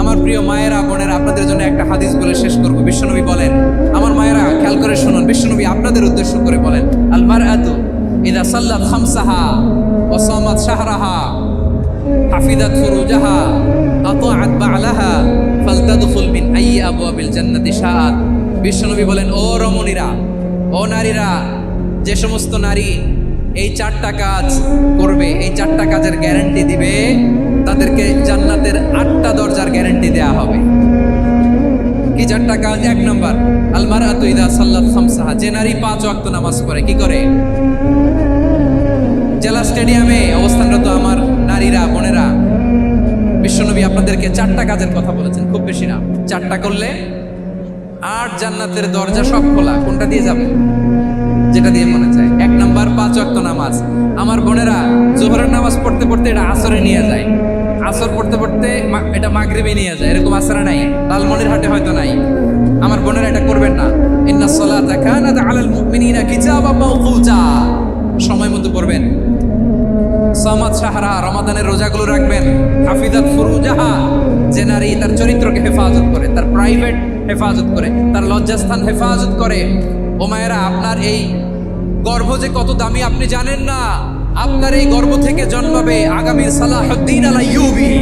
আমার প্রিয় মায়েরা বোনেরা, আপনাদের জন্য একটা হাদিস বলে শেষ করব। বিশ্বনবী বলেন, আমার মায়েরা খেয়াল করে শুনুন, বিশ্বনবী আপনাদের উদ্দেশ্য করে বলেন, আল মারআতু ইযা সাল্লাত খামসাহা ওয়া সামাত শাহরাহা হাফিজাত ফুরুজাহা আতাআত বা'লাহা ফালতাদখুল মিন আইয়ি আবওয়াবিল জান্নাতি শাআত। বিশ্বনবী বলেন, ও রমণীরা, ও নারীরা, যে সমস্ত নারী এই চারটা কাজ করবে, এই চারটা কাজের গ্যারান্টি দিবে, তাদেরকে জান্নাতের 8টা দরজার গ্যারান্টি দেয়া হবে। কি চারটা কাজ? 1 নম্বর, আল মারআতু ইযা সাল্লাত খামসাহা, যে নারী 5 ওয়াক্ত নামাজ পড়ে। কি করে? জেলা স্টেডিয়ামে অবস্থানরত আমার নারীরা বোনেরা, বিশ্বনবী আপনাদেরকে 4টা কাজের কথা বলেছেন, খুব বেশি না। 4টা করলে 8 জান্নাতের দরজা সব খোলা। কোনটা দিয়ে যাবে? যেটা দিয়ে মনে চায়। 1 নম্বর 5 ওয়াক্ত নামাজ। আমার বোনেরা জোহরের নামাজ পড়তে পড়তে এটা আসরে নিয়ে যায়, আসর পড়তে পড়তে এটা মাগরিবে নিয়ে যায়। এরকম আসরে নাই, লালমনিরহাটে হয়তো নাই। আমার বোনেরা এটা করবেন না। ইন্নাস সালাতা কানাত আলাল মুমিনিনা কিতাবাম মাওকুতা, সময় মতো পড়বেন। সামাত শাহরা, রমাদানের রোজাগুলো রাখবেন। হাফিজাত ফুরুজাহা, যে নারী তার চরিত্রকে হেফাজত করে, তার প্রাইভেট হেফাজত করে, তার লজ্জাস্থান হেফাজত করে। ও মায়েরা, আপনার এই গর্ভ যে কত দামি আপনি জানেন না। আপনার এই গর্ভ থেকে জন্মাবে আগামীর সালাহুদ্দিন আল আইয়ুবী।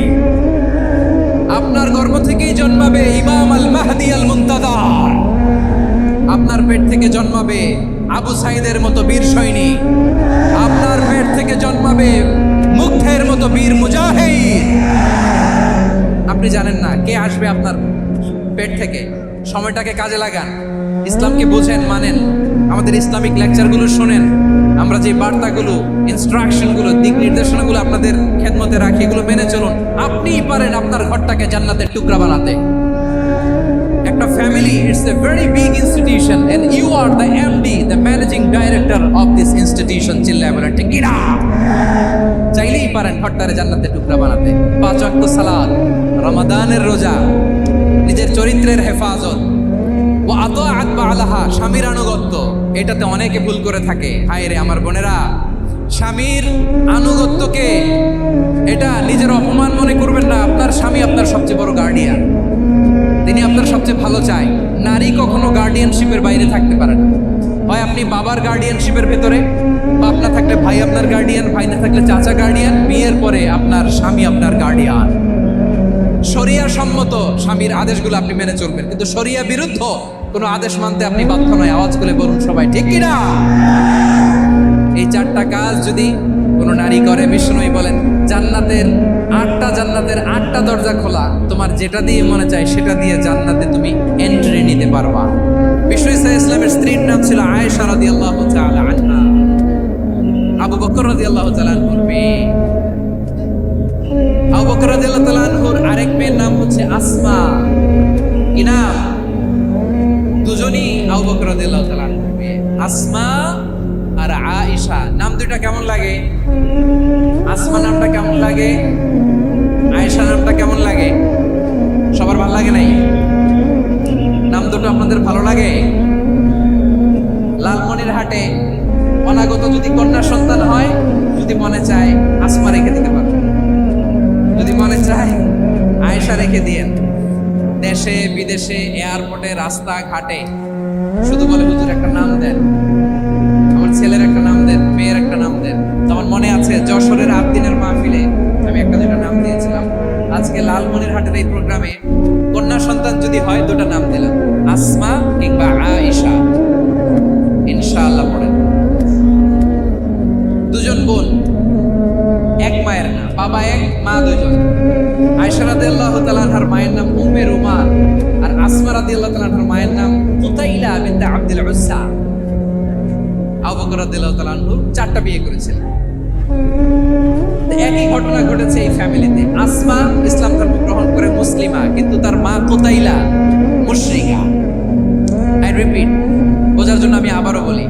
আপনার গর্ভ থেকেই জন্মাবে ইমাম আল মাহদি আল মুনতাজার। আপনার পেট থেকে জন্মাবে আবু সাইদের মতো বীর সৈনিক। আপনার পেট থেকে জন্মাবে মুগ্ধের মতো বীর মুজাহিদ। আপনি জানেন না কে আসবে আপনার পেট থেকে। সময়টাকে কাজে লাগান, ইসলামকে বোঝেন, মানেন, আমাদের ইসলামিক লেকচারগুলো শোনেন। আমরা যে বার্তাগুলো, ইনস্ট্রাকশনগুলো, দিক নির্দেশনাগুলো আপনাদের খেদমতে রাখি, এগুলো মেনে চলুন। আপনিই পারেন আপনার ঘরটাকে জান্নাতের টুকরা বানাতে। একটা family, it's a very big institution and you are the MD, the managing director of this institution. চিল্লায় বলেন ঠিক কিনা? চাইলেই পারেন ঘরটারে জান্নাতের টুকরা বানাতে। 5 ওয়াক্ত সালাত, রমাদানের রোজা, নিজের চরিত্রের হেফাজত, ও আতাআত বা'লাহা, স্বামীর আনুগত্য। এটাতে অনেকে ভুল করে থাকে। হায় রে আমার বোনেরা, স্বামীর আনুগত্যকে এটা নিজের অপমান মনে করবেন না। আপনার স্বামী আপনার সবচেয়ে বড় গার্ডিয়ান, তিনি আপনার সবচেয়ে ভালো চায়। নারী কখনো গার্ডিয়ানশিপের বাইরে থাকতে পারে না। হয় আপনি বাবার গার্ডিয়ানশিপের ভেতরে, বাপ না থাকলে ভাই আপনার গার্ডিয়ান, ভাই না থাকলে চাচা গার্ডিয়ান, বিয়ের পরে আপনার স্বামী আপনার গার্ডিয়ান। শরিয়া সম্মত স্বামীর আদেশগুলো আপনি মেনে চলবেন, কিন্তু শরিয়া বিরুদ্ধ কোনো আদেশ মানতে আপনি বাধ্য নয়। আওয়াজ করে বলুন সবাই ঠিক কিনা? এই 4টা কাজ যদি কোনো নারী করে, বিষ্ণুই বলেন জান্নাতের 8টা দরজা খোলা। তোমার যেটা দিয়ে মনে চায় সেটা দিয়ে জান্নাতে তুমি এন্ট্রি নিতে পারবা। বিষ্ণু ইসলামের স্ত্রীর নাম ছিল আয়েশা রাদিয়াল্লাহু তাআলা আনহা। আবু বকর রাদিয়াল্লাহু তাআলা আনহুর মেয়ে। আবু বকর রাদিয়াল্লাহু তাআলা আনহুর আরেক মেয়ের নাম হচ্ছে আসমা। কি নাম? দুজনই আবু বকর রাদিয়াল্লাহু তাআলা আনহুর মেয়ে, আসমা আর আয়েশা। নাম দুইটা কেমন লাগে? আসমা নামটা কেমন লাগে? আয়েশা নামটা কেমন লাগে? সবার ভালো লাগে নাই? নাম দুটো আপনাদের ভালো লাগে? লালমনিরহাটে অনাগত যদি কন্যা সন্তান হয়, যদি মনে চায় আসমা রেখে দিতে পারবেন, যদি মনে চায় আয়েশা রেখে দিয়েন। দেশে বিদেশে, এয়ারপোর্টে, রাস্তাঘাটে শুধু বলে হুজুর একটা নাম দেন, আমার ছেলের একটা নাম দেন, মেয়ের একটা নাম দেন। আমার মনে আছে যশোরের আবদিনের মাহফিলে আমি 1-2টা নাম দিয়েছিলাম। আজকে লালমনিরহাটের এই প্রোগ্রামে কন্যা সন্তান যদি হয় 2টা নাম দিলাম, আসমা কিংবা আয়েশা। ইনশাআল্লাহ পড়েন। দুজন বোন, এক মায়ের না, বাবা এক, মা দুজন। আয়েশা রাদিয়াল্লাহু তাআলা আনহার মায়ের নাম উম্মে রুমান, আর আসমা রাদিয়াল্লাহু তাআলা আনহার মায়ের নাম কুতাইলা বিনতে আব্দুল উজ্জা। আবু বকর রাদিয়াল্লাহু তাআলা আনহু 4টা বিয়ে করেছিলেন। একই ঘটনা ঘটেছে এই ফ্যামিলিতে। আসমা ইসলাম ধর্ম গ্রহণ করে মুসলিমা, কিন্তু তার মা কুতাইলা মুশরিকা। আই রিপিট, বোঝার জন্য আমি আবারও বলি,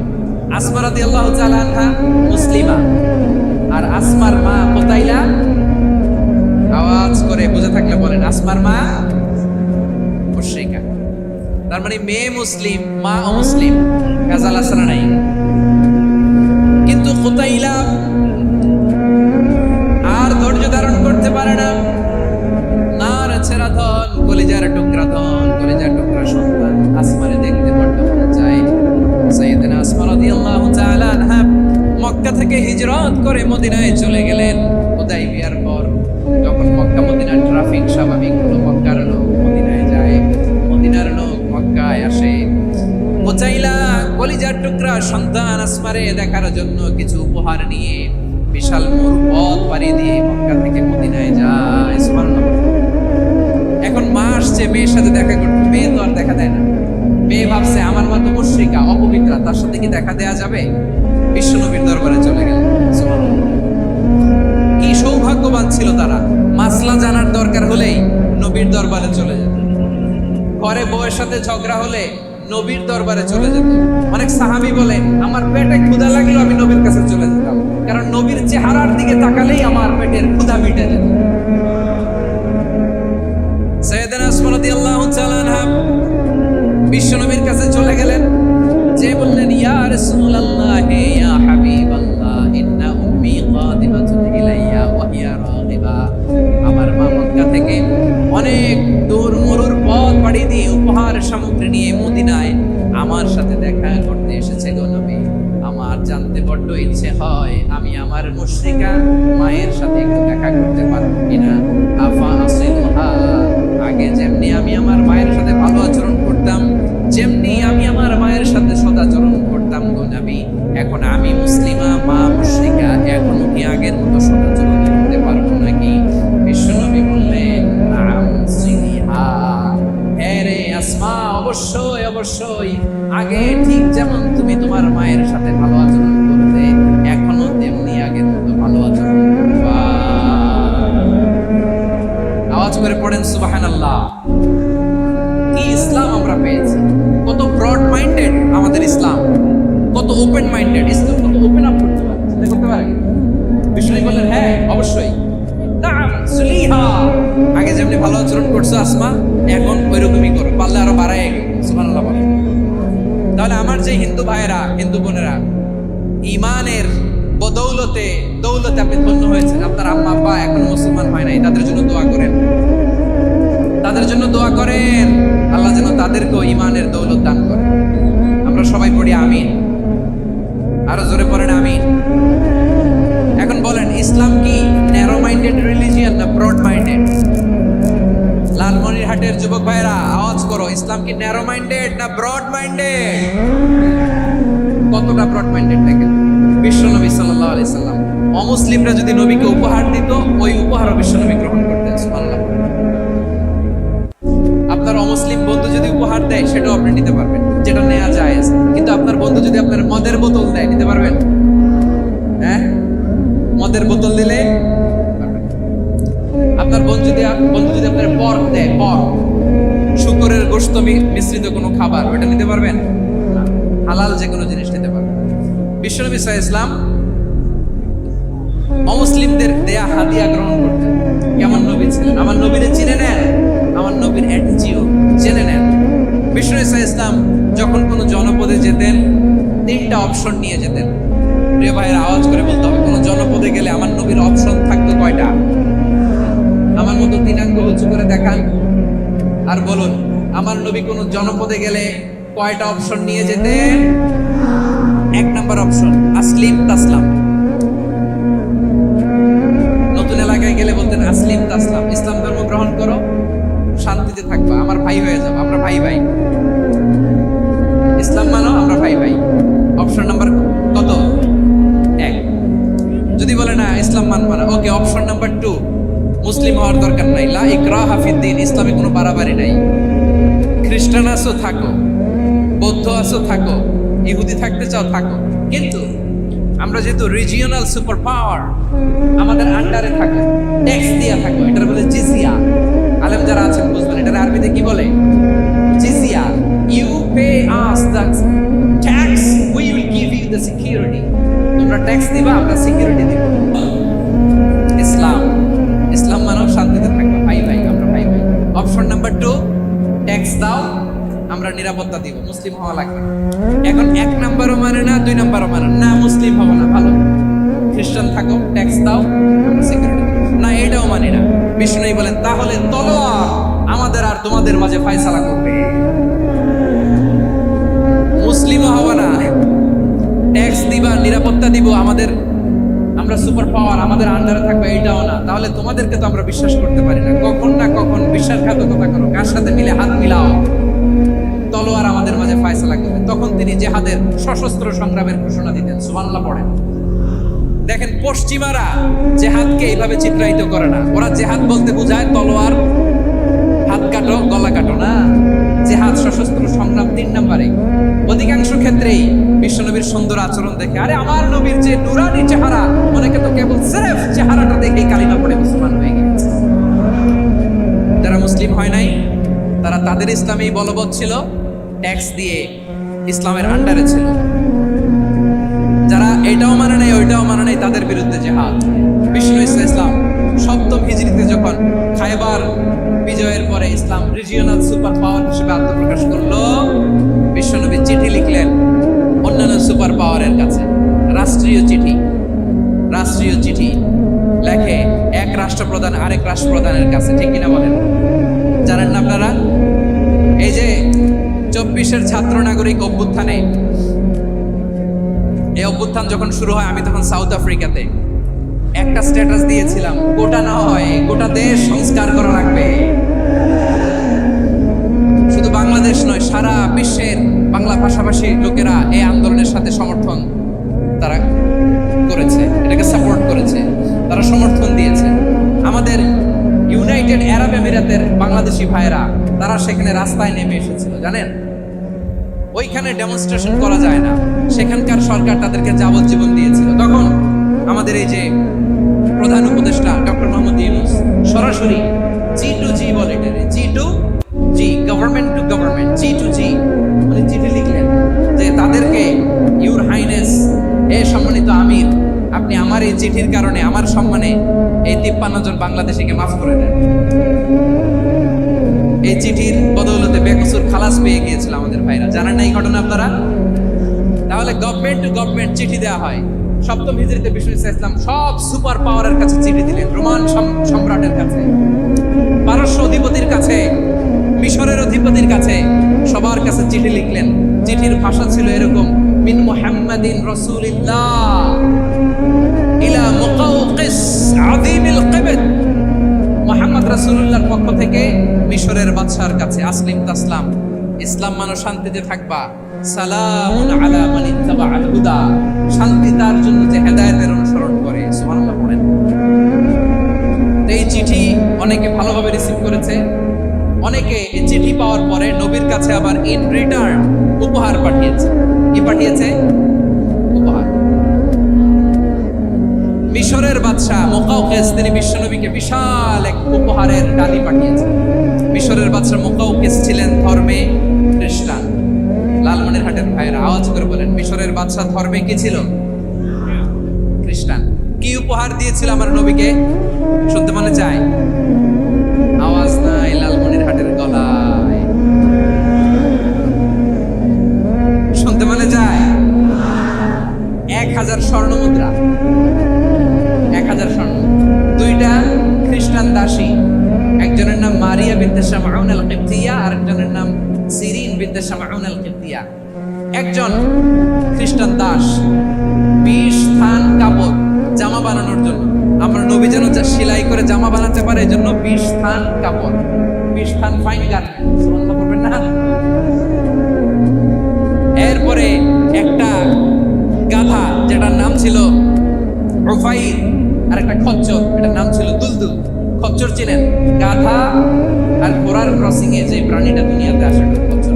আসমা রাদিয়াল্লাহু তাআলা আনহা মুসলিমা, আর আসমার মা কুতাইলা। আওয়াজ করে বুঝে থাকলে বলেন, আসমার মা মুশরিকা। তার মানে মেয়ে মুসলিম, মা অমুসলিম। গাজাল আসরা নাই। কিন্তু কুতাইলা আর ধৈর্য ধারণ করতে পারে না, নার ছেড়া ধর কলিজার টুকরা ধন, কলিজার টুকরা সন্তান আসমানে দেখতে বড্ড মন চায়। সাইয়েদনা আসমা রাদিয়াল্লাহু তাআলা আনহা মক্কা থেকে হিজরত করে মদিনায় চলে গেলেন হুদাইবিয়ার পর। যখন মক্কা মদিনার ট্রাফিক স্বাভাবিক হলো, মক্কার লোক মদিনায় যায়, মদিনার লোক মক্কায় আসে। মোচাইলা কলিজার টুকরা সন্তান আসমারে দেখার জন্য কিছু উপহার নিয়ে বিশাল মরু পথ পাড়ি দিয়ে মক্কা থেকে মদিনায় যায়। সুবহানাল্লাহ। এখন মা আসছে মেয়ের সাথে দেখা করতে, মেয়ে তো আর দেখা দেয় না। মেয়ে ভাবছে আমার মা তো মুশরিকা, অপবিত্রা, তার সাথে কি দেখা দেয়া যাবে? বিশ্বনবীর দরবারে চলে গেল। সুবহানাল্লাহ। কি সৌভাগ্যবান ছিল তারা, মাসলা জানার দরকার হলেই নবীর দরবারে চলে যেত। ঘরে বউয়ের সাথে ঝগড়া হলে নবীর দরবারে চলে যেত। অনেক সাহাবী বলে আমার পেটে ক্ষুধা লাগলো আমি নবীর কাছে চলে যেতাম, কারণ নবীর চেহারার দিকে তাকালেই আমার পেটের ক্ষুধা মিটে যেত। সাইয়েদনা আসমা রাদিয়াল্লাহু তাআলা আনহা বিশ্বনবীর কাছে চলে গেলেন, যে বললেন ইয়া রাসূলুল্লাহ ইয়া হাবিবাল্লাহ ইন্না উম্মি কাদিমাতুন ইলাইয়া ওয়া হিয়া রাগিবা। আমার মা মক্কা থেকে অনেক দূর মরুর পথ পাড়ি দিয়ে উপহার সামগ্রী নিয়ে মদিনায় আমার সাথে দেখা করতে এসেছে গো নবী। আমার জানতে বড্ড ইচ্ছে হয় আমি আমার মুশরিকা মায়ের সাথে একটু দেখা করতে পারবো কিনা। আফা আসিলহা, আগে যেমনি আমি আমার মায়ের সাথে ভালো আচরণ করতাম, যেমনি আমি আমার মায়ের সাথে সদাচরণ করতাম গো নবী, এখন আমি মুসলিমা মা মুশরিকা, এখনো কি আগের মতো সদাচরণ করতে পারবো নাকি? বিশ্বনবী বললেন নাম সিনিহা, হ্যাঁ রে আসমা, অবশ্যই অবশ্যই, আগে ঠিক যেমন তুমি তোমার মায়ের সাথে ভালো আচরণ করতে, এখনো তেমনি আগের মতো ভালো আচরণ করবা। আওয়াজ করে পড়েন সুবহানাল্লাহ। কি ইসলাম আমরা পেয়েছি, কত ব্রড মাইন্ডেড আমাদের ইসলাম, কত ওপেন মাইন্ডেড ইসলাম, কত ওপেন আপ করতে পারে, চিন্তা করতে পারে। বিশ্বনবী বললেন হ্যাঁ অবশ্যই, নাম সুলিহা, আগে যেমনি ভালো আচরণ করছো আসমা, এখন ওইরকমই করো, পারলে আরো বাড়ায়। সুবহানাল্লাহ বলেন। তাহলে আমার যে হিন্দু ভাইয়েরা, হিন্দু বোনেরা, ইমানের বদৌলতে দৌলতে আপনি ধন্য হয়েছেন, আপনার আম্মা আব্বা এখন মুসলমান হয় নাই, তাদের জন্য দোয়া করেন, তাদের জন্য দোয়া করেন, আল্লাহ যেন তাদেরকেও ইমানের দৌলত দান করেন। আমরা সবাই পড়ি আমিন, আরো জোরে পড়েন আমিন। এখন বলেন ইসলাম কি ন্যারো মাইন্ডেড রিলিজিয়ান না ব্রড মাইন্ডেড? লালমনিরহাটের যুবক ভাইরা আওয়াজ করো, ইসলাম কি ন্যারো মাইন্ডেড না ব্রড মাইন্ডেড? কতটা ব্রড মাইন্ডেড দেখেন। বিশ্বনবী সাল্লাল্লাহু আলাইহি সাল্লাম অমুসলিমরা যদি নবীকে উপহার দিত, ওই উপহারও বিশ্বনবী গ্রহণ করতেন। সুবহানাল্লাহ। আপনার অমুসলিম বন্ধু যদি উপহার দেয় সেটাও আপনি নিতে পারবেন, যেটা নেওয়া যায়। কিন্তু আপনার বন্ধু যদি আপনার মদের বোতল দেয়, নিতে পারবেন? হ্যাঁ, মদের বোতল দিলে আপনার বন্ধু যদি আপনার পর্ক দেয়, পর্ক, শুকরের গোশত মিশ্রিত কোনো খাবার, ওটা নিতে পারবেন? হালাল যে কোনো জিনিস নিতে পারবেন। বিশ্বনবী সাল্লাল্লাহু আলাইহি ওয়াসাল্লাম অমুসলিমদের দেয়া হাদিয়া গ্রহণ করতেন। কেমন নবী ছিলেন, আমার নবীরে চিনে নেন, আমার নবীর অ্যাটিটিউড জেনে নেন। বিশ্বনবী সাল্লাল্লাহু আলাইহি ওয়াসাল্লাম যখন কোনো জনপদে যেতেন, 3টা অপশন নিয়ে যেতেন। প্রিয় ভাইয়ের আওয়াজ করে বলতে হবে, কোনো জনপদে গেলে আমার নবীর অপশন থাকতো কয়টা? আমার মতো 3 আঙ্গুল উঁচু করে দেখান আর বলুন, আমার নবী কোনো জনপদে গেলে কয়টা অপশন নিয়ে যেতেন? 1 নম্বর অপশন আসলিম তাসলাম। নতুন এলাকায় গেলে বলতেন আসলিম তাসলাম, ইসলাম ধর্ম গ্রহণ করো, শান্তিতে থাকবা, আমার ভাই হয়ে যাবো, আমরা ভাই ভাই, ইসলাম মানো, আমরা ভাই ভাই। অপশন নাম্বার কত? 1। যদি বলে না ইসলাম মানবা না, ওকে, অপশন নাম্বার 2, মুসলিম হওয়ার দরকার নাই, লা ইকরাহা ফিদ্দিন, ইসলামে কোনো বাড়াবাড়ি নাই। খ্রিস্টান আছো থাকো, বৌদ্ধ আছো থাকো, ইহুদি থাকতে চাও থাকো, কিন্তু আমরা যেহেতু রিজিওনাল সুপার পাওয়ার, আমাদের আন্ডারে থাকো, ট্যাক্স দিয়া থাকো, এটার বলে জিজিয়া। আলেম যারা আছেন বুঝবেন, এটার আরবিতে কি বলে? জিজিয়া। You pay us the tax, we will give you the security. তোমরা ট্যাক্স দিবা, আমরা সিকিউরিটি দিব। ইসলাম, ইসলাম মানব শান্তিতে থাকবে, ভাই ভাই, আমরা ভাই ভাই। অপশন নাম্বার 2, ট্যাক্স দাও, আমরা নিরাপত্তা দিব, মুসলিম হওয়া লাগবে না। এখন 1 নাম্বারও মানে না, 2 নাম্বারও মানে না, মুসলিম হবো না, ভালো, খ্রিস্টান থাকো, ট্যাক্স দাও, আমরা সিকিউরিটি দিব না, এটাও মানি না। বিষ্ণু বলেন তাহলে তলোয়ার আমাদের তোমাদের মাঝে ফায়সালা করবে। মুসলিমও হবে না, ট্যাক্স দিবা, নিরাপত্তা দিব, আমরা সুপার পাওয়ার, আমাদের আন্ডারে থাকবে, এইটাও না। তাহলে তোমাদেরকে তো আমরা বিশ্বাস করতে পারি না। কখন না কখন বিশ্বাসঘাতকতা করো, কার সাথে মিলে হাত মিলাও, তলোয়ার আমাদের মাঝে ফায়সালা করবে। তখন তিনি জেহাদের সশস্ত্র সংগ্রামের ঘোষণা দিতেন। সুবহানাল্লাহ পড়েন। দেখেন, পশ্চিমারা জেহাদকে এইভাবে চিত্রায়িত করে না। ওরা জেহাদ বলতে বোঝায় তলোয়ার, হাত কাটো, গলা কাটো না। জেহাদ সশস্ত্র সংগ্রাম 3 নম্বরে। অধিকাংশ ক্ষেত্রেই বিশ্বনবীর সুন্দর আচরণ দেখে, আরে আমার নবীর যে নুরানি চেহারা, অনেকে তো কেবল সিরেফ চেহারাটা দেখেই কালিমা পড়ে মুসলমান হয়ে গেছে। যারা মুসলিম হয় নাই তারা তাদের ইসলামেই বলবৎ ছিল, ট্যাক্স দিয়ে ইসলামের আন্ডারে ছিল। যারা এটাও মানে নাই ওইটাও মানে নাই, তাদের বিরুদ্ধে জেহাদ। বিষ্ণু ইসলাম 7ম হিজরিতে যখন খায়বার বিজয়ের পরে ইসলাম রিজিওনাল সুপার পাওয়ার হিসেবে আত্মপ্রকাশ করলো, বিশ্বনবী চিঠি লিখলেন অন্যান্য সুপার পাওয়ারের কাছে। রাষ্ট্রীয় চিঠি লেখে এক রাষ্ট্রপ্রধান আরেক রাষ্ট্রপ্রধানের কাছে। ঠিক কিনা বলেন? জানেন না আপনারা? এই যে 24-এর ছাত্র নাগরিক অভ্যুত্থানে, এই অভ্যুত্থান যখন শুরু হয়, আমি তখন সাউথ আফ্রিকাতে একটা স্ট্যাটাস দিয়েছিলাম, গোটা না হয় গোটা দেশ সংস্কার করা লাগবে। শুধু বাংলাদেশ নয়, সারা বিশ্বের বাংলা ভাষাভাষী লোকেরা এই আন্দোলনের সাথে সমর্থন তারা করেছে, এটাকে সাপোর্ট করেছে, তারা সমর্থন দিয়েছে। আমাদের ইউনাইটেড আরব আমিরাতের বাংলাদেশি ভাইরা তারা সেখানে রাস্তায় নেমে এসেছিল, জানেন? ওইখানে ডেমনস্ট্রেশন করা যায় না, সেখানকার সরকার তাদেরকে যাবজ্জীবন দিয়েছিল। তখন আমাদের এই যে প্রধান উপদেষ্টা ডক্টর মোহাম্মদ ইউনূস সরাসরি G2G বলে, G2G, government to government, G2G উনি চিঠি লিখলেন যে তাদেরকে, ইউর হাইনেস, এ সম্মানিত আমির, আপনি আমার এই চিঠির কারণে আমার সম্মানে এই 53 জন বাংলাদেশিকে মাফ করে দেন। এই চিঠির বদৌলতে বেকসুর খালাস পেয়ে গিয়েছিল আমাদের ভাইরা। জানেন না এই ঘটনা আপনারা? তাহলে গভর্নমেন্ট টু গভর্নমেন্ট চিঠি দেওয়া হয়। 7ম হিজরিতে বিষ্ণু ইসলাম সব সুপার পাওয়ারের কাছে চিঠি দিলেন, রোমান সম্রাটের কাছে, পারস্য অধিপতির কাছে, মিশরের অধিপতির কাছে, সবার কাছে চিঠি লিখলেন। চিঠির ভাষা ছিল এরকম, মিন মুহাম্মাদিন রাসূলিল্লাহ ইলা মুকাওকিস আযীমিল কিবত, মুহাম্মদ রাসূলুল্লাহর পক্ষ থেকে মিশরের বাদশার কাছে, আসলিম তাসলাম, ইসলাম মানো শান্তিতে থাকবা, সালামুন আলা মান ইত্তাবাআল হুদা, শান্তি তার জন্য যে হেদায়েতের অনুসরণ করে। সুবহানাল্লাহ পড়েন। এই চিঠি অনেকে ভালোভাবে রিসিভ করেছে, অনেকে এই চিঠি পাওয়ার পরে নবীর কাছে আবার ইন রিটার্ন উপহার পাঠিয়েছে। কি পাঠিয়েছে? উপহার। মিশরের বাদশা মুকাওকিস তিনি বিশ্বনবীকে বিশাল এক উপহারের ডালি পাঠিয়েছেন। মিশরের বাদশা মুকাওকিস ছিলেন ধর্মে খ্রিস্টান। লালমনিরহাটের ভাইয়েরা আওয়াজ করে বলেন, মিশরের বাদশা ধর্মে কি ছিল? খ্রিস্টান। কি উপহার দিয়েছিল আমার নবীকে? শুনতে মনে চায়? আওয়াজ নাই লালমনিরহাটের গলায়, শুনতে মনে যায়? 1000 স্বর্ণ মুদ্রা, 1000 স্বর্ণ। 2টা খ্রিস্টান দাসী, একজনের নাম মারিয়া বিনতে শামউন আল কিবতিয়া, আরেকজনের নাম সিরিন বিনতে শামউন আল কিবতিয়া। একজন খ্রিস্টান দাস 20 থান কাপড় জামা বানানোর জন্য, আমরা নবী যেন সেলাই করে জামা বানাতে পারে, এই জন্য 20 থান কাপড়, 20 থান ফাইন গার্মেন্ট। সুবহানাল্লাহ বলবেন না? এরপরে একটা গাধা যেটার নাম ছিল উফাইর, আর একটা খচ্চর, এটার নাম ছিল দুলদুল। খচ্চর চিনেন? গাধা আর ঘোড়ার ক্রসিং এ যে প্রাণীটা দুনিয়াতে আসে, খচ্চর।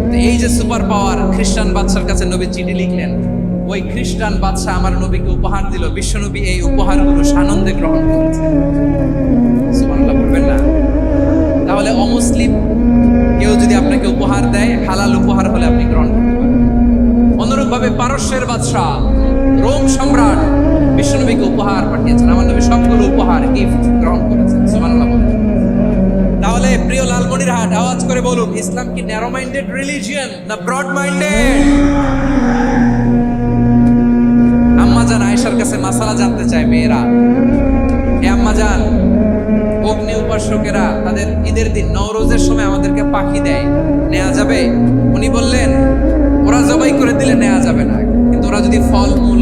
তো এই যে সুপার পাওয়ার খ্রিস্টান বাদশার কাছে নবী চিঠি লিখলেন, ওই খ্রিস্টান বাদশা আমার নবীকে উপহার দিল। বিশ্বনবী এই উপহারগুলো সানন্দে গ্রহণ করেছে। সুবহানাল্লাহ বলবেন না? তাহলে অমুসলিম কেউ যদি আপনাকে উপহার দেয়, হালাল উপহার হলে আপনি গ্রহণ করতে পারেন। অনুরূপভাবে পারস্যের বাদশা, রোম সম্রাট বিশ্বনবীকে উপহার পাঠিয়েছেন। আমার নবী সবগুলো উপহার, গিফট গ্রহণ করেছেন। সুবহানাল্লাহ বলেন। তাহলে প্রিয় লালমনিরহাট, আওয়াজ করে বলুন, ইসলাম কি ন্যারো মাইন্ডেড রিলিজিয়ন না ব্রড মাইন্ডেড? আম্মা জান আয়েশার কাছে মাসালা জানতে চায় মেয়েরা, হে আম্মা জান, অগ্নি উপাসকেরা তাদের ঈদের দিন নওরোজের সময় আমাদেরকে পাখি দেয়, নেওয়া যাবে? উনি বললেন ওরা জবাই করে দিলে নেওয়া যাবে না, কিন্তু ওরা যদি ফলমূল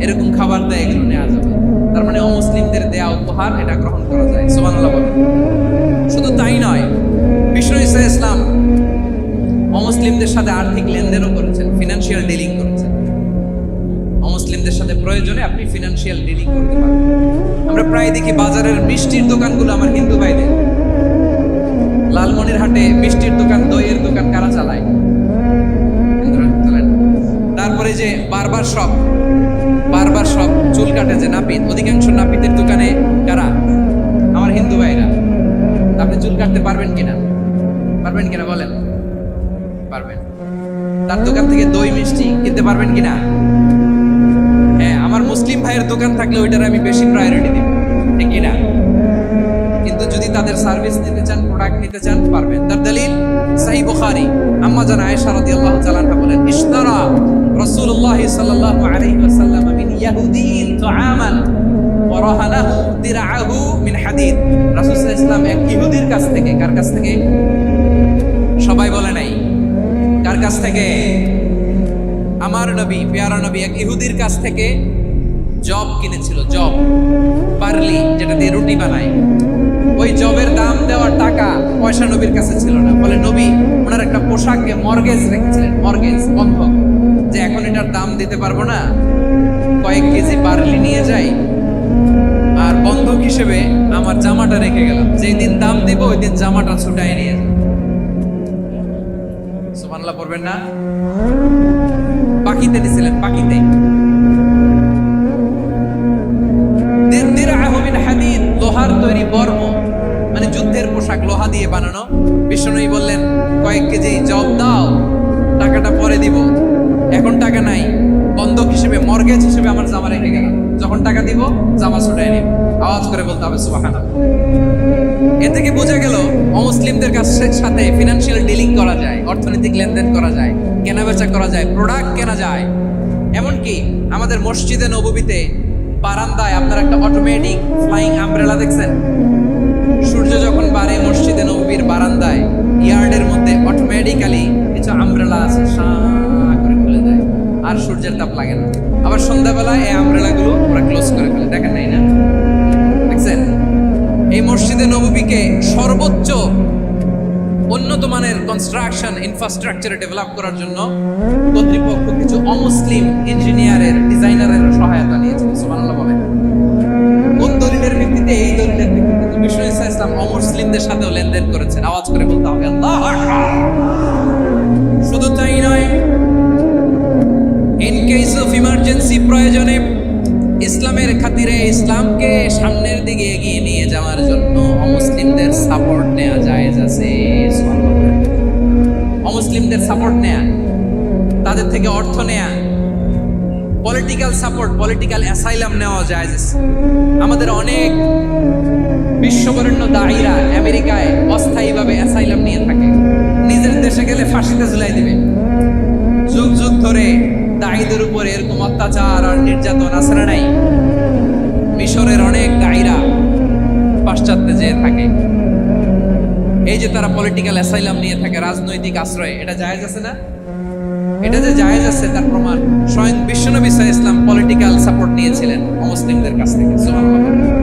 এরকম খাবার দেয় এগুলো নেওয়া যাবে। তার মানে অমুসলিমদের দেয়া উপহার এটা গ্রহণ করা যায়। সুবহানাল্লাহ বলেন। শুধু তাই নয়, বিষ্ণু ঈসা ইসলাম অমুসলিমদের সাথে আর্থিক লেনদেনও করেছেন, ফিনান্সিয়াল ডিলিং করেছেন। অমুসলিমদের সাথে প্রয়োজনে আপনি ফিনান্সিয়াল ডিলিং করতে পারেন। আমরা প্রায় দেখি বাজারের মিষ্টির দোকানগুলো আমার হিন্দু ভাইদের। লালমনিরহাটে মিষ্টির দোকান, দইয়ের দোকান কারা চালায়? হিন্দুরা চালায়। তারপরে যে বারবার শপ চুল কাটে যে নাপিত, অধিকাংশ নাপিতের দোকানে কারা? আমার হিন্দু ভাইরা। আপনি চুল কাটতে পারবেন কিনা বলেন? পারবেন। তার দোকান থেকে দই মিষ্টি কিনতে পারবেন কিনা? হ্যাঁ, আমার মুসলিম ভাইয়ের দোকান থাকলে ওইটার আমি বেশি প্রায়োরিটি দিব, ঠিক কিনা? কিন্তু যদি তাদের সার্ভিস নিতে চান, প্রোডাক্ট নিতে চান, পারবেন। তার দলিল সহিহ বুখারী, আম্মা জান আয়েশা রাদিয়াল্লাহু তাআলা আনহা বলেন, ইশতারা রাসূলুল্লাহ সাল্লাল্লাহু আলাইহি ওয়াসাল্লাম মিন ইয়াহুদিয়্যিন তুআমান ওয়া রাহানাহু দিরআহু মিন হাদিদ। রাসূল সাল্লাল্লাহু আলাইহি ওয়াসাল্লাম এক ইহুদির কাছ থেকে, কার কাছ থেকে? সবাই বলে নাই কার কাছ থেকে? আমার নবী, প্যারা নবী এক ইহুদির কাছ থেকে জব কিনেছিল, জব, বার্লি, যেটা দিয়ে রুটি বানায়। ওই জবের দাম দেওয়ার টাকা পয়সা নবীর কাছে ছিল না। বলে নবী ওনার একটা পোশাককে মর্গেজ রেখেছিলেন, মর্গেজ, বন্ধক, যে এখন এটার দাম দিতে পারবো না, কয়েক কেজি বার্লি নিয়ে যাই আর বন্ধক হিসেবে আমার জামাটা রেখে গেলাম, যেই দিন দাম দিব ওই দিন জামাটা ছুটাই নিয়ে যাব। সুবহানাল্লাহ পড়বেন না? পাখিতে দিছিলেন, পাখিতে। লোহার তৈরি বর্ম, মানে যুদ্ধের পোশাক, লোহা দিয়ে বানানো। বিষ্ণু বললেন কয়েক কেজি জব দাও, টাকাটা পরে দিব, এখন টাকা নাই, বন্ধক হিসেবে, মর্গেজ হিসেবে আমার জামা রেখে গেলাম, যখন টাকা দিব জামা ছুটাই নিব। আওয়াজ করে বলতে হবে সুবহানাল্লাহ। এ থেকে বোঝা গেল অমুসলিমদের সাথে ফিনান্সিয়াল ডিলিং করা যায়, অর্থনৈতিক লেনদেন করা যায়, কেনাবেচা করা যায়, প্রোডাক্ট কেনা যায়। এমনকি আমাদের মসজিদে নববীতে বারান্দায় আপনার একটা অটোমেটিক ফ্লাইং আমব্রেলা দেখছেন? সূর্য যখন বাড়ে মসজিদে নববীর বারান্দায়, ইয়ার্ডের মধ্যে অটোমেটিক্যালি কিছু আমব্রেলা আছে, সাঁ করে খুলে দেয়, আর সূর্যের তাপ লাগে না। আবার সন্ধ্যাবেলায় এই আমব্রেলাগুলো ওরা ক্লোজ করে ফেলে, দেখেন নাই না? দেখছেন? এই মসজিদে নববীকে সর্বোচ্চ উন্নত মানের কনস্ট্রাকশন ইনফ্রাস্ট্রাকচারে ডেভেলপ করার জন্য কর্তৃপক্ষ কিছু অমুসলিম ইঞ্জিনিয়ারের, ডিজাইনারের সহায়তা নিয়েছে। সুবহানাল্লাহ বলেন। কোন দলিলের ভিত্তিতে? এই দলিলের ভিত্তিতে বিষ্ণু ঈসা ইসলাম অমুসলিমদের সাথেও লেনদেন করেছেন। আওয়াজ করে বলতে হবে আল্লাহু আকবার। শুধু তাই নয়, ইন কেস অফ ইমার্জেন্সি, প্রয়োজনে ইসলামের খাতিরে, ইসলামকে সামনের দিকে এগিয়ে নিয়ে যাওয়ার জন্য অমুসলিমদের সাপোর্ট নেওয়া জায়েজ আছে। অমুসলিমদের সাপোর্ট নেয়া, তাদের থেকে অর্থ নেয়া, পলিটিক্যাল সাপোর্ট, পলিটিক্যাল অ্যাসাইলাম নেওয়া জায়েজ আছে। আমাদের অনেক বিশ্ববরেণ্য দায়ীরা আমেরিকায় অস্থায়ীভাবে অ্যাসাইলাম নিয়ে থাকে, নিজের দেশে গেলে ফাঁসিতে ঝুলাই দিবে। যুগ যুগ ধরে দায়ীদের উপর এরকম অত্যাচার আর নির্যাতন আসরে নাই। মিশরের অনেক দায়ীরা পাশ্চাত্যে যেয়ে থাকে, এই যে তারা পলিটিক্যাল অ্যাসাইলাম নিয়ে থাকে, রাজনৈতিক আশ্রয়, এটা জায়েজ আছে না? এটা যে জায়েজ আছে তার প্রমাণ স্বয়ং বিশ্বনবী সাল্লাল্লাহু আলাইহি ওয়াসাল্লাম পলিটিক্যাল সাপোর্ট নিয়েছিলেন অমুসলিমদের কাছ থেকে। সুবহানাল্লাহ।